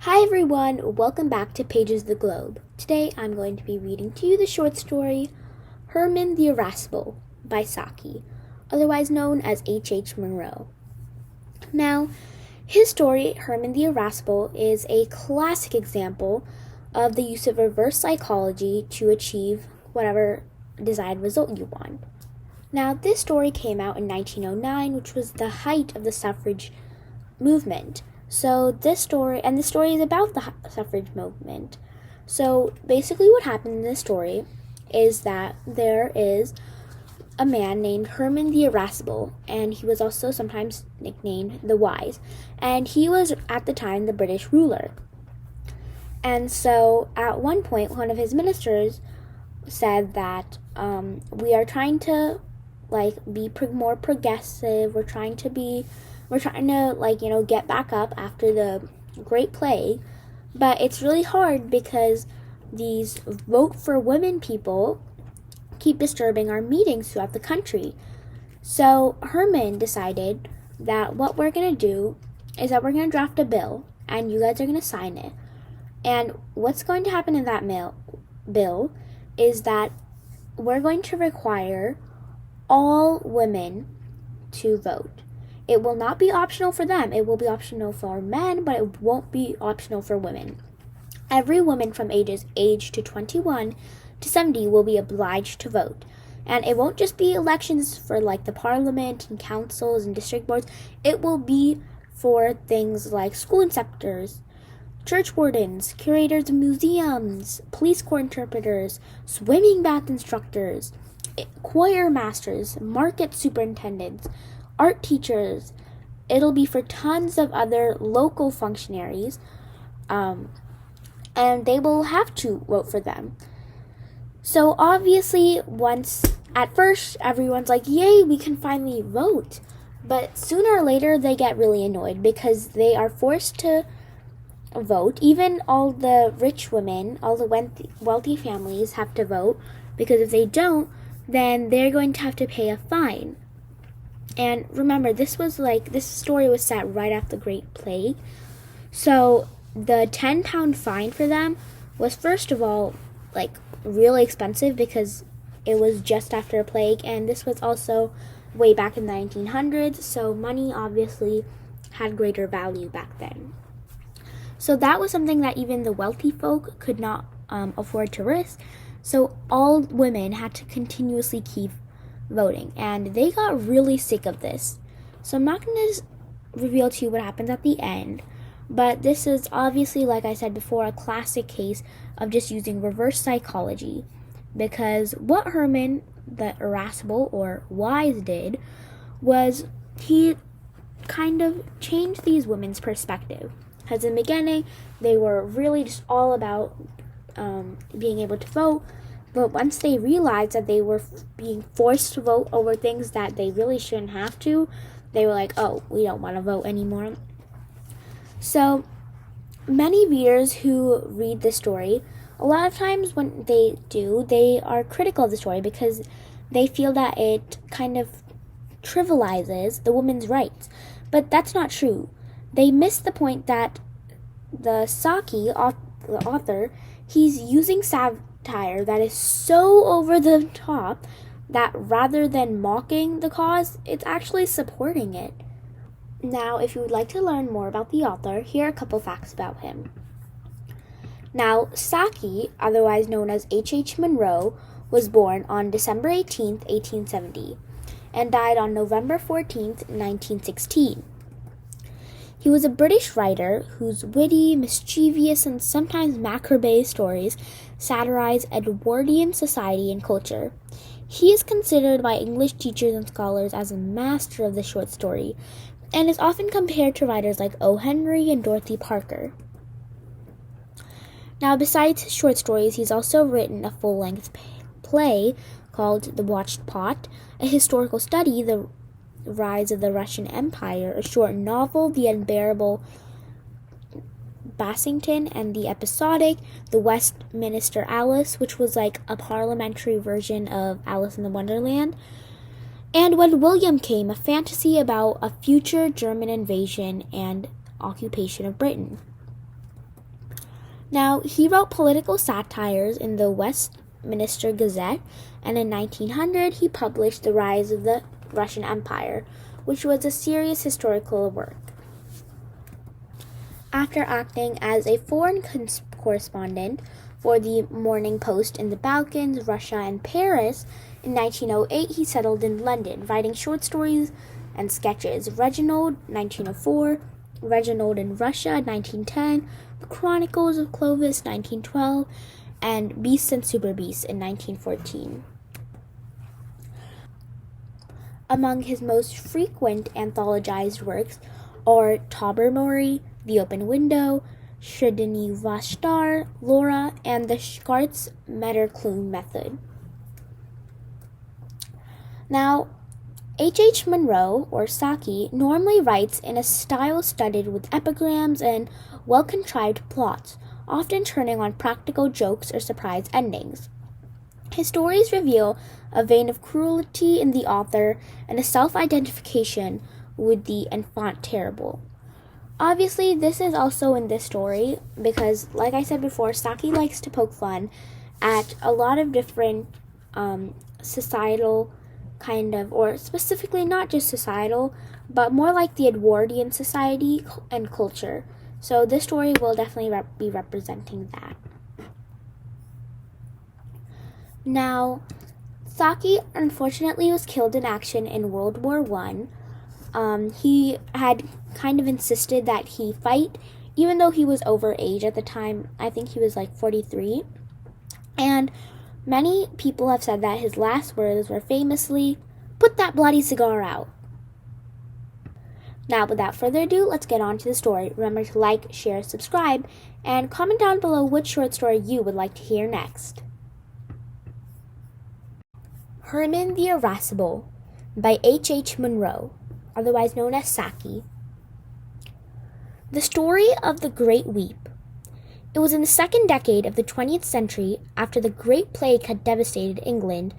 Hi everyone, welcome back to Pages of the Globe. Today I'm going to be reading to you the short story Hermann the Irascible by Saki, otherwise known as H. Monroe. Now, his story, Hermann the Irascible, is a classic example of the use of reverse psychology to achieve whatever desired result you want. Now, this story came out in 1909, which was the height of the suffrage movement. So this story is about the suffrage movement. So basically what happened in this story is that there is a man named Hermann the Irascible, and he was also sometimes nicknamed the Wise, and he was at the time the British ruler. And so at one point, one of his ministers said that we are trying to be more progressive. We're trying to get back up after the Great Plague, but it's really hard because these vote for women people keep disturbing our meetings throughout the country. So Hermann decided that what we're going to do is that we're going to draft a bill, and you guys are going to sign it. And what's going to happen in that bill is that we're going to require all women to vote. It will not be optional for them. It will be optional for men, but it won't be optional for women. Every woman from age to 21 to 70 will be obliged to vote. And it won't just be elections for the parliament and councils and district boards. It will be for things like school inspectors, church wardens, curators of museums, police corps interpreters, swimming bath instructors, choir masters, market superintendents, art teachers. It'll be for tons of other local functionaries, and they will have to vote for them. So obviously, at first everyone's like, yay, we can finally vote. But sooner or later they get really annoyed because they are forced to vote. Even all the rich women, all the wealthy families have to vote, because if they don't, then they're going to have to pay a fine. And remember, this story was set right after the Great Plague. So the 10-pound fine for them was, first of all, really expensive because it was just after a plague, and this was also way back in the 1900s, so money obviously had greater value back then. So that was something that even the wealthy folk could not afford to risk. So all women had to continuously keep voting, and they got really sick of this. So I'm not going to reveal to you what happens at the end, but this is obviously, like I said before, a classic case of just using reverse psychology, because what Hermann the Irascible, or Wise, did was he kind of changed these women's perspective. Because in the beginning, they were really just all about being able to vote. But once they realized that they were being forced to vote over things that they really shouldn't have to, they were like, oh, we don't want to vote anymore. So many readers who read this story, a lot of times when they do, they are critical of the story because they feel that it kind of trivializes the women's rights. But that's not true. They miss the point that the Saki, the author, he's using satire that is so over the top that rather than mocking the cause, it's actually supporting it. Now, if you would like to learn more about the author, here are a couple facts about him. Now, Saki, otherwise known as H. Monroe, was born on December 18th, 1870, and died on November 14th, 1916. He was a British writer whose witty, mischievous, and sometimes macabre stories satirize Edwardian society and culture. He is considered by English teachers and scholars as a master of the short story, and is often compared to writers like O. Henry and Dorothy Parker. Now, besides his short stories, he's also written a full-length play called The Watched Pot, a historical study, The Rise of the Russian Empire, a short novel, The Unbearable Bassington, and the episodic The Westminster Alice, which was like a parliamentary version of Alice in the Wonderland, and When William Came, a fantasy about a future German invasion and occupation of Britain. Now, he wrote political satires in the Westminster Gazette, and in 1900 he published The Rise of the Russian Empire, which was a serious historical work. After acting as a foreign correspondent for the Morning Post in the Balkans, Russia, and Paris, in 1908 he settled in London, writing short stories and sketches. Reginald, 1904, Reginald in Russia, 1910, The Chronicles of Clovis, 1912, and Beasts and Super Beasts in 1914. Among his most frequent anthologized works are Tobermory, The Open Window, Srednyi Laura, and the Schwarz-Metterklume Method. Now, H. Monroe, or Saki, normally writes in a style studded with epigrams and well-contrived plots, often turning on practical jokes or surprise endings. His stories reveal a vein of cruelty in the author and a self-identification with the enfant terrible. Obviously, this is also in this story because, like I said before, Saki likes to poke fun at a lot of different societal kind of, or specifically not just societal, but more like the Edwardian society and culture. So this story will definitely be representing that. Now, Saki unfortunately was killed in action in World War I. He had kind of insisted that he fight, even though he was over age at the time. I think he was like 43. And many people have said that his last words were famously, "Put that bloody cigar out." Now, without further ado, let's get on to the story. Remember to like, share, subscribe, and comment down below which short story you would like to hear next. Hermann the Irascible by H. Monroe, otherwise known as Saki. The story of the Great Weep. It was in the second decade of the 20th century, after the Great Plague had devastated England,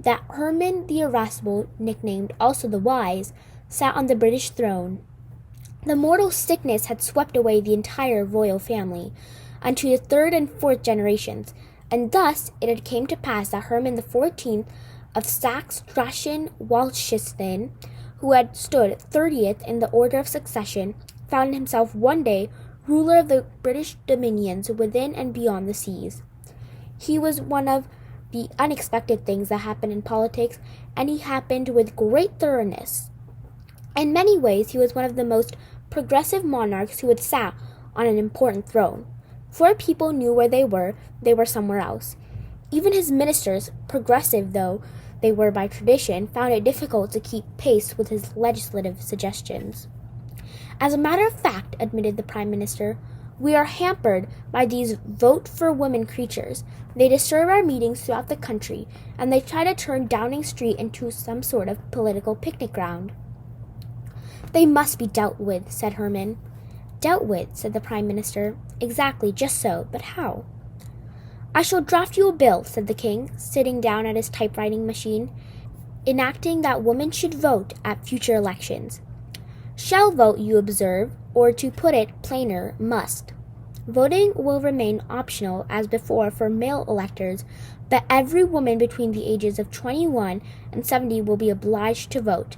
that Hermann the Irascible, nicknamed also the Wise, sat on the British throne. The mortal sickness had swept away the entire royal family, unto the third and fourth generations, and thus it had came to pass that Hermann the 14th of Saxe-Strauschen-Walchensteen, who had stood 30th in the order of succession, found himself one day ruler of the British dominions within and beyond the seas. He was one of the unexpected things that happen in politics, and he happened with great thoroughness. In many ways, he was one of the most progressive monarchs who had sat on an important throne. Before people knew where they were somewhere else. Even his ministers, progressive though they were by tradition, found it difficult to keep pace with his legislative suggestions. As a matter of fact, admitted the Prime Minister, we are hampered by these vote-for-women creatures. They disturb our meetings throughout the country, and they try to turn Downing Street into some sort of political picnic ground. They must be dealt with, said Hermann. Dealt with, said the Prime Minister. Exactly, just so, but how? I shall draft you a bill, said the King, sitting down at his typewriting machine, enacting that women should vote at future elections. Shall vote, you observe, or to put it plainer, must. Voting will remain optional as before for male electors, but every woman between the ages of 21 and 70 will be obliged to vote,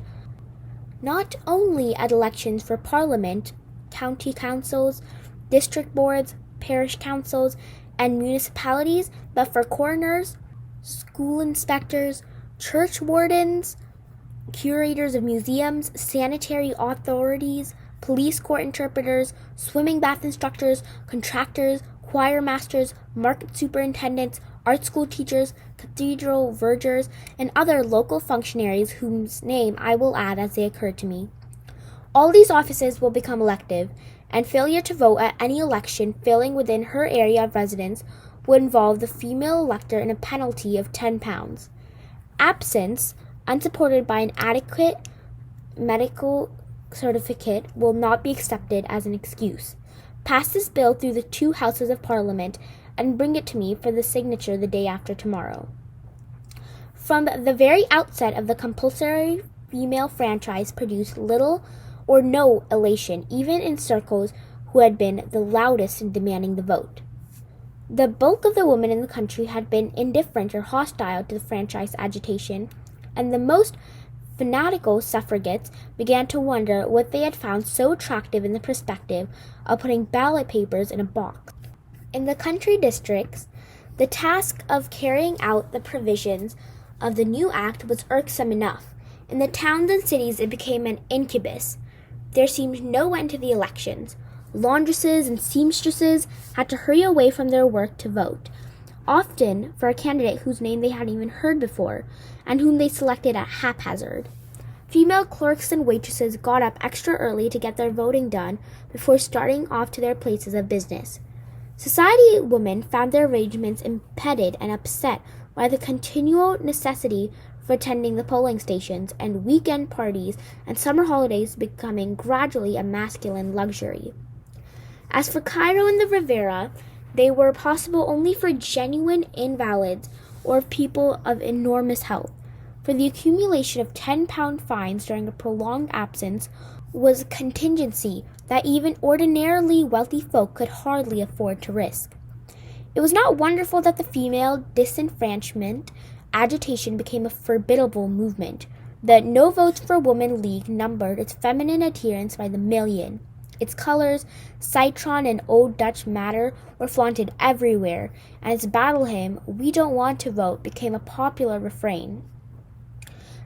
not only at elections for Parliament, county councils, district boards, parish councils, and municipalities, but for coroners, school inspectors, church wardens, curators of museums, sanitary authorities, police court interpreters, swimming bath instructors, contractors, choir masters, market superintendents, art school teachers, cathedral vergers, and other local functionaries whose name I will add as they occur to me. All these offices will become elective, and failure to vote at any election failing within her area of residence would involve the female elector in a penalty of £10. Absence, unsupported by an adequate medical certificate, will not be accepted as an excuse. Pass this bill through the two houses of Parliament and bring it to me for the signature the day after tomorrow. From the very outset of the compulsory female franchise produced little or no elation, even in circles who had been the loudest in demanding the vote. The bulk of the women in the country had been indifferent or hostile to the franchise agitation, and the most fanatical suffragettes began to wonder what they had found so attractive in the perspective of putting ballot papers in a box. In the country districts, the task of carrying out the provisions of the new act was irksome enough. In the towns and cities, it became an incubus. There seemed no end to the elections. Laundresses and seamstresses had to hurry away from their work to vote, often for a candidate whose name they hadn't even heard before, and whom they selected at haphazard. Female clerks and waitresses got up extra early to get their voting done before starting off to their places of business. Society women found their arrangements impeded and upset by the continual necessity for attending the polling stations, and weekend parties and summer holidays becoming gradually a masculine luxury. As for Cairo and the Riviera, they were possible only for genuine invalids or people of enormous health, for the accumulation of 10-pound fines during a prolonged absence was a contingency that even ordinarily wealthy folk could hardly afford to risk. It was not wonderful that the female disenfranchisement agitation became a formidable movement. The No Votes for Women League numbered its feminine adherents by the million. Its colors, citron and Old Dutch madder, were flaunted everywhere, and its battle hymn, "We Don't Want to Vote," became a popular refrain.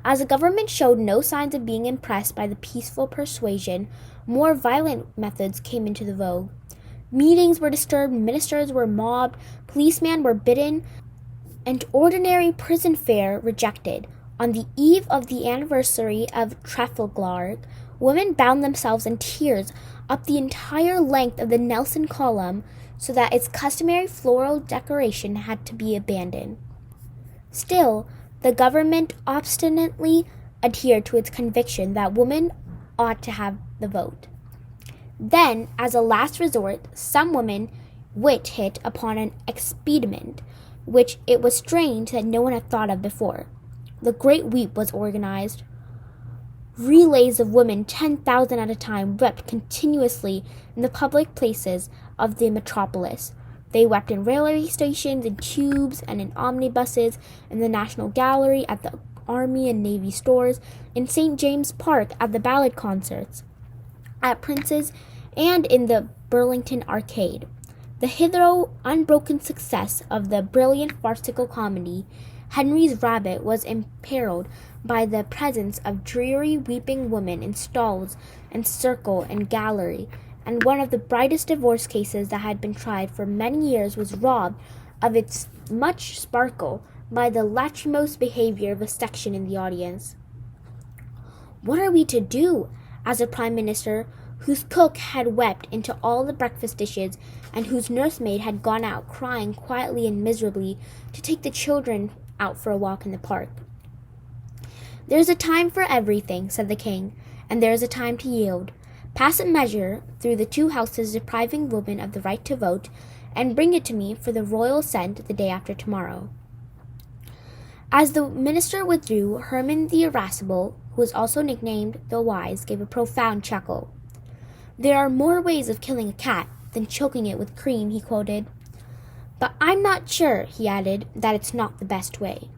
As the government showed no signs of being impressed by the peaceful persuasion, more violent methods came into the vogue. Meetings were disturbed, ministers were mobbed, policemen were beaten, and ordinary prison fare rejected. On the eve of the anniversary of Trafalgar, women bound themselves in tiers up the entire length of the Nelson column so that its customary floral decoration had to be abandoned. Still, the government obstinately adhered to its conviction that women ought to have the vote. Then, as a last resort, some women wit hit upon an expedient which it was strange that no one had thought of before. The Great Weep was organized. Relays of women, 10,000 at a time, wept continuously in the public places of the metropolis. They wept in railway stations, in tubes, and in omnibuses, in the National Gallery, at the Army and Navy stores, in St. James Park, at the ballad concerts, at Prince's, and in the Burlington Arcade. The hitherto unbroken success of the brilliant farcical comedy, Henry's Rabbit, was imperiled by the presence of dreary weeping women in stalls and circle and gallery, and one of the brightest divorce cases that had been tried for many years was robbed of its much sparkle by the lachrymose behavior of a section in the audience. What are we to do? Asked the Prime Minister, whose cook had wept into all the breakfast dishes, and whose nursemaid had gone out crying quietly and miserably to take the children out for a walk in the park. "There is a time for everything," said the king, "and there is a time to yield. Pass a measure through the two houses depriving women of the right to vote, and bring it to me for the royal assent the day after tomorrow." As the minister withdrew, Hermann the Irascible, who was also nicknamed the Wise, gave a profound chuckle. "There are more ways of killing a cat than choking it with cream," he quoted. "But I'm not sure," he added, "that it's not the best way."